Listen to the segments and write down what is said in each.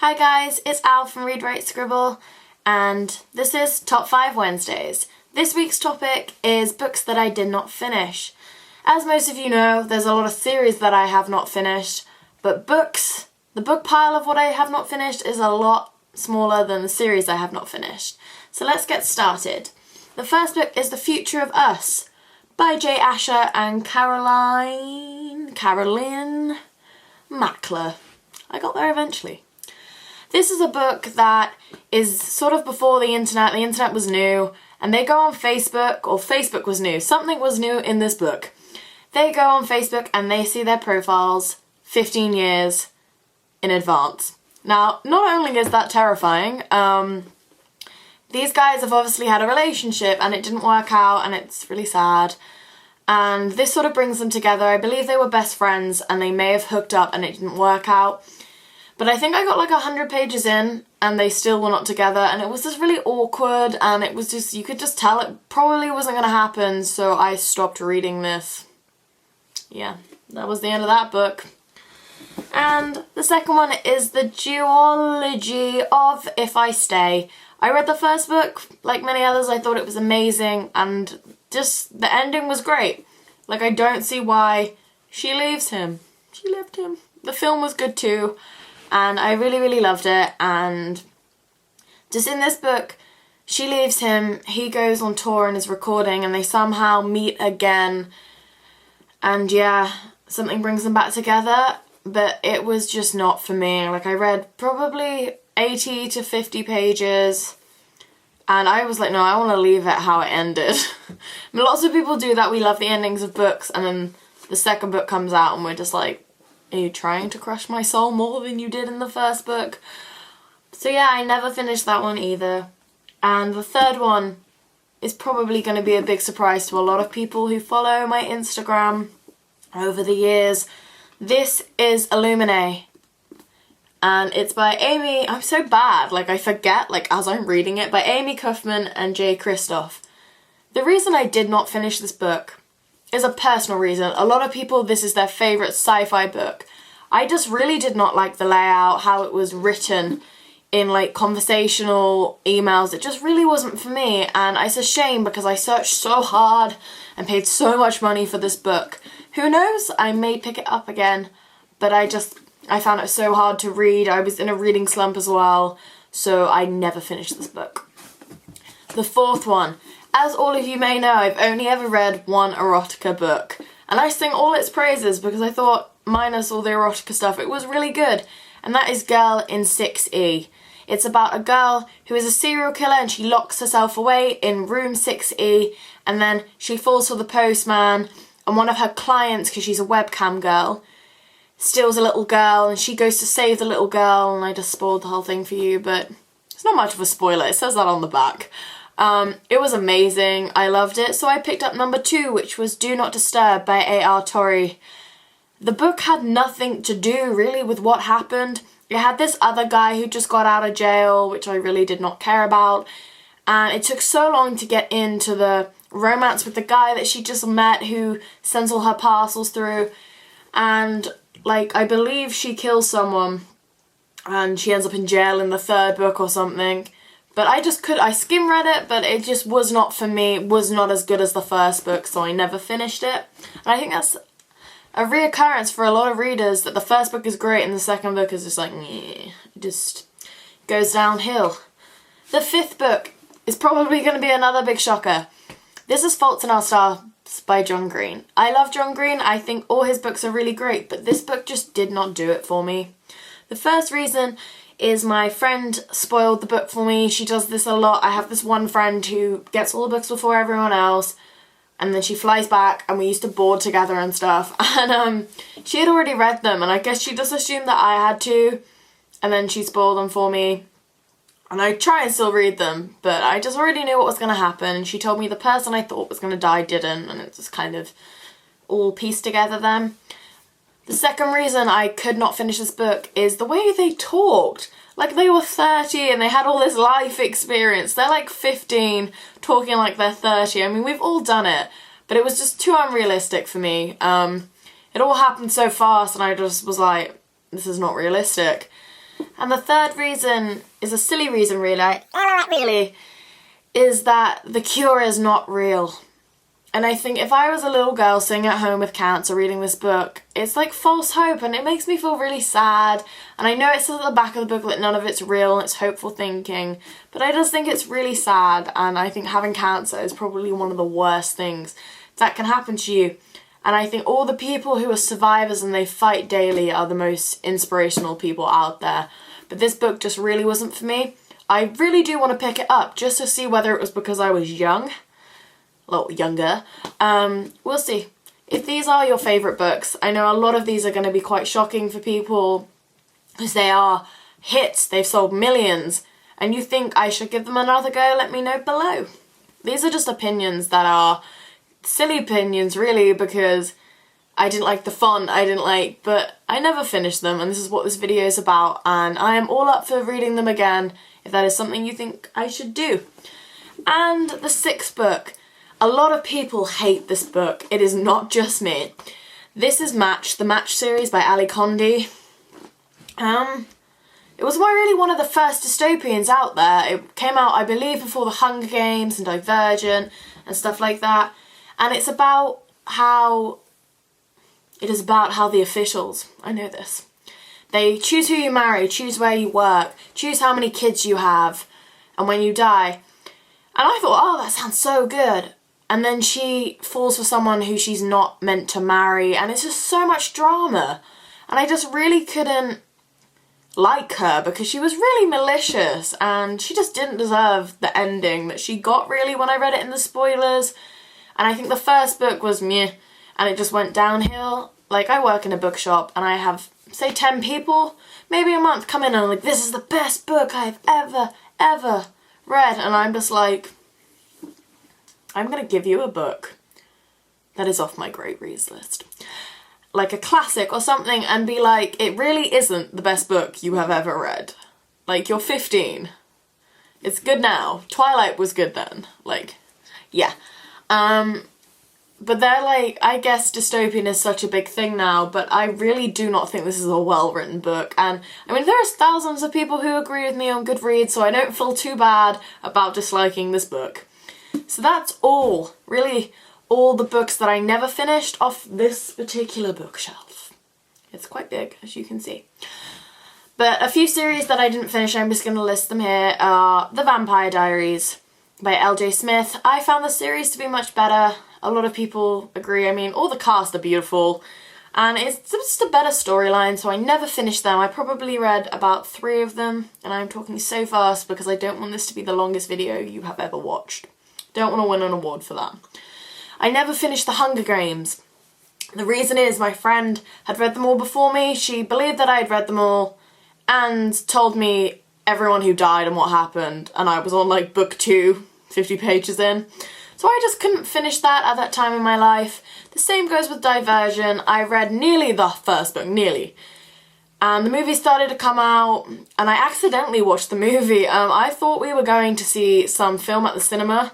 Hi guys, it's Al from Read Write Scribble, and this is Top 5 Wednesdays. This week's topic is books that I did not finish. As most of you know, there's a lot of series that I have not finished, but books, the book pile of what I have not finished is a lot smaller than the series I have not finished. So let's get started. The first book is The Future of Us by Jay Asher and Caroline Mackler. I got there eventually. This is a book that is sort of before the internet. The internet was new, and they go on Facebook, or Facebook was new. Something was new in this book. They go on Facebook and they see their profiles 15 years in advance. Now, not only is that terrifying, these guys have obviously had a relationship and it didn't work out, and it's really sad. And this sort of brings them together. I believe they were best friends and they may have hooked up and it didn't work out. But I think I got like 100 pages in and they still were not together, and it was just really awkward, and it was just, you could just tell it probably wasn't going to happen, so I stopped reading this. Yeah, that was the end of that book. And the second one is The Duology of If I Stay. I read the first book, like many others. I thought it was amazing, and just the ending was great. Like, I don't see why she leaves him. She left him. The film was good too. And I really, really loved it. And just in this book, she leaves him, he goes on tour and is recording, and they somehow meet again. And yeah, something brings them back together, but it was just not for me. Like, I read probably 80 to 50 pages, and I was like, no, I want to leave it how it ended. I mean, lots of people do that. We love the endings of books, and then the second book comes out and we're just like, are you trying to crush my soul more than you did in the first book? So yeah, I never finished that one either. And the third one is probably going to be a big surprise to a lot of people who follow my Instagram over the years. This is Illuminae. And it's by Amy, I'm so bad, like I forget, like as I'm reading it, by Amy Kaufman and Jay Kristoff. The reason I did not finish this book is a personal reason. A lot of people, this is their favourite sci-fi book. I just really did not like the layout, how it was written in like conversational emails. It just really wasn't for me, and it's a shame because I searched so hard and paid so much money for this book. Who knows, I may pick it up again, but I found it so hard to read. I was in a reading slump as well, so I never finished this book. The fourth one. As all of you may know, I've only ever read one erotica book, and I sing all its praises because I thought, minus all the erotica stuff, it was really good, and that is Girl in 6E. It's about a girl who is a serial killer, and she locks herself away in room 6E, and then she falls for the postman, and one of her clients, because she's a webcam girl, steals a little girl, and she goes to save the little girl, and I just spoiled the whole thing for you, but it's not much of a spoiler, it says that on the back. It was amazing, I loved it, so I picked up number 2, which was Do Not Disturb by A.R. Torrey. The book had nothing to do really with what happened. It had this other guy who just got out of jail, which I really did not care about, and it took so long to get into the romance with the guy that she just met who sends all her parcels through, and like, I believe she kills someone and she ends up in jail in the third book or something. But I skim read it, but it just was not for me. It was not as good as the first book, so I never finished it. And I think that's a reoccurrence for a lot of readers, that the first book is great and the second book is just like, it just goes downhill. The fifth book is probably going to be another big shocker. This is Faults in Our Stars by John Green. I love John Green. I think all his books are really great, but this book just did not do it for me. The first reason is my friend spoiled the book for me. She does this a lot. I have this one friend who gets all the books before everyone else, and then she flies back, and we used to board together and stuff, and she had already read them, and I guess she just assumed that I had to, and then she spoiled them for me. And I try and still read them, but I just already knew what was going to happen, and she told me the person I thought was going to die didn't, and it just kind of all pieced together then. The second reason I could not finish this book is the way they talked. Like, they were 30 and they had all this life experience. They're like 15 talking like they're 30. I mean, we've all done it, but it was just too unrealistic for me. It all happened so fast and I just was like, this is not realistic. And the third reason is a silly reason, really, is that the cure is not real. And I think if I was a little girl sitting at home with cancer reading this book, it's like false hope, and it makes me feel really sad. And I know it says at the back of the book that none of it's real and it's hopeful thinking, but I just think it's really sad, and I think having cancer is probably one of the worst things that can happen to you. And I think all the people who are survivors and they fight daily are the most inspirational people out there. But this book just really wasn't for me. I really do want to pick it up just to see whether it was because I was young. A lot younger. We'll see. If these are your favourite books, I know a lot of these are going to be quite shocking for people because they are hits, they've sold millions, and you think I should give them another go, let me know below. These are just opinions that are silly opinions really, because I didn't like the font, but I never finished them, and this is what this video is about, and I am all up for reading them again if that is something you think I should do. And the sixth book. A lot of people hate this book. It is not just me. This is Match, the Match series by Ali Condi. It was really one of the first dystopians out there. It came out, I believe, before the Hunger Games and Divergent and stuff like that. And it's about how... It is about how the officials, I know this, they choose who you marry, choose where you work, choose how many kids you have, and when you die. And I thought, oh, that sounds so good. And then she falls for someone who she's not meant to marry, and it's just so much drama. And I just really couldn't like her because she was really malicious, and she just didn't deserve the ending that she got really when I read it in the spoilers. And I think the first book was meh, and it just went downhill. Like, I work in a bookshop and I have, say, 10 people, maybe a month, come in and I'm like, this is the best book I've ever read. And I'm just like, I'm going to give you a book that is off my great reads list. Like a classic or something, and be like, it really isn't the best book you have ever read. Like, you're 15. It's good now. Twilight was good then. Like, yeah. But they're like, I guess dystopian is such a big thing now, but I really do not think this is a well-written book. And I mean, there's thousands of people who agree with me on Goodreads, so I don't feel too bad about disliking this book. So that's all, really, all the books that I never finished off this particular bookshelf. It's quite big, as you can see. But a few series that I didn't finish, I'm just going to list them here, are The Vampire Diaries by L.J. Smith. I found the series to be much better. A lot of people agree. I mean, all the cast are beautiful, and it's just a better storyline, so I never finished them. I probably read about 3 of them, and I'm talking so fast because I don't want this to be the longest video you have ever watched. Don't want to win an award for that. I never finished The Hunger Games. The reason is my friend had read them all before me. She believed that I had read them all and told me everyone who died and what happened, and I was on like book 2, 50 pages in. So I just couldn't finish that at that time in my life. The same goes with Divergent. I read nearly the first book, nearly. And the movie started to come out, and I accidentally watched the movie. I thought we were going to see some film at the cinema,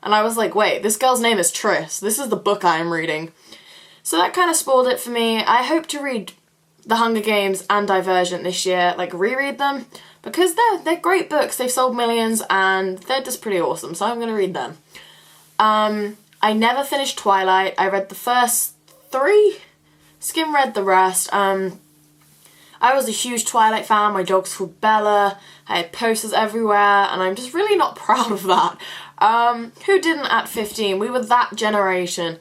and I was like, wait, this girl's name is Triss. This is the book I am reading. So that kind of spoiled it for me. I hope to read The Hunger Games and Divergent this year, like reread them, because they're great books. They've sold millions, and they're just pretty awesome, so I'm going to read them. I never finished Twilight. I read the first 3, skim read the rest. I was a huge Twilight fan. My dog's called Bella. I had posters everywhere, and I'm just really not proud of that. Who didn't at 15? We were that generation.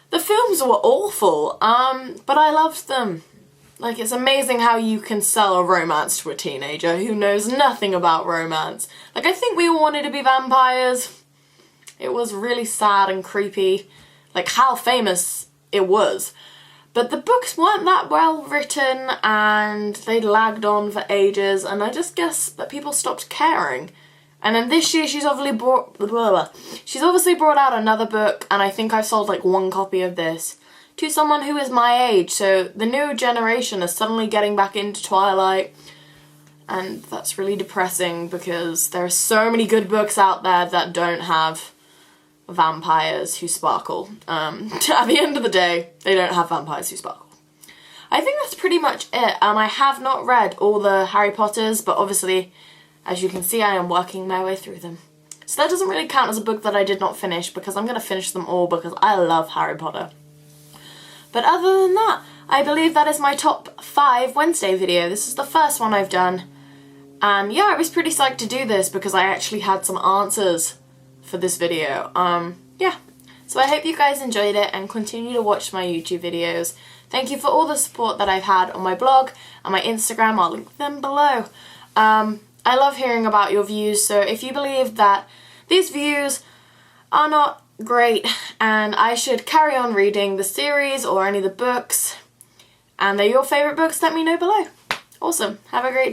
The films were awful, but I loved them. Like, it's amazing how you can sell a romance to a teenager who knows nothing about romance. Like, I think we all wanted to be vampires. It was really sad and creepy, like how famous it was. But the books weren't that well written, and they lagged on for ages, and I just guess that people stopped caring. And then this year she's obviously brought out another book, and I think I've sold like 1 copy of this to someone who is my age. So the new generation is suddenly getting back into Twilight, and that's really depressing because there are so many good books out there that don't have vampires who sparkle. At the end of the day, they don't have vampires who sparkle. I think that's pretty much it. I have not read all the Harry Potters, but obviously, as you can see, I am working my way through them. So that doesn't really count as a book that I did not finish, because I'm going to finish them all because I love Harry Potter. But other than that, I believe that is my top 5 Wednesday video. This is the first one I've done. And yeah, I was pretty psyched to do this because I actually had some answers for this video. Yeah. So I hope you guys enjoyed it and continue to watch my YouTube videos. Thank you for all the support that I've had on my blog and my Instagram. I'll link them below. I love hearing about your views, so if you believe that these views are not great and I should carry on reading the series or any of the books, and they're your favourite books, let me know below. Awesome. Have a great day.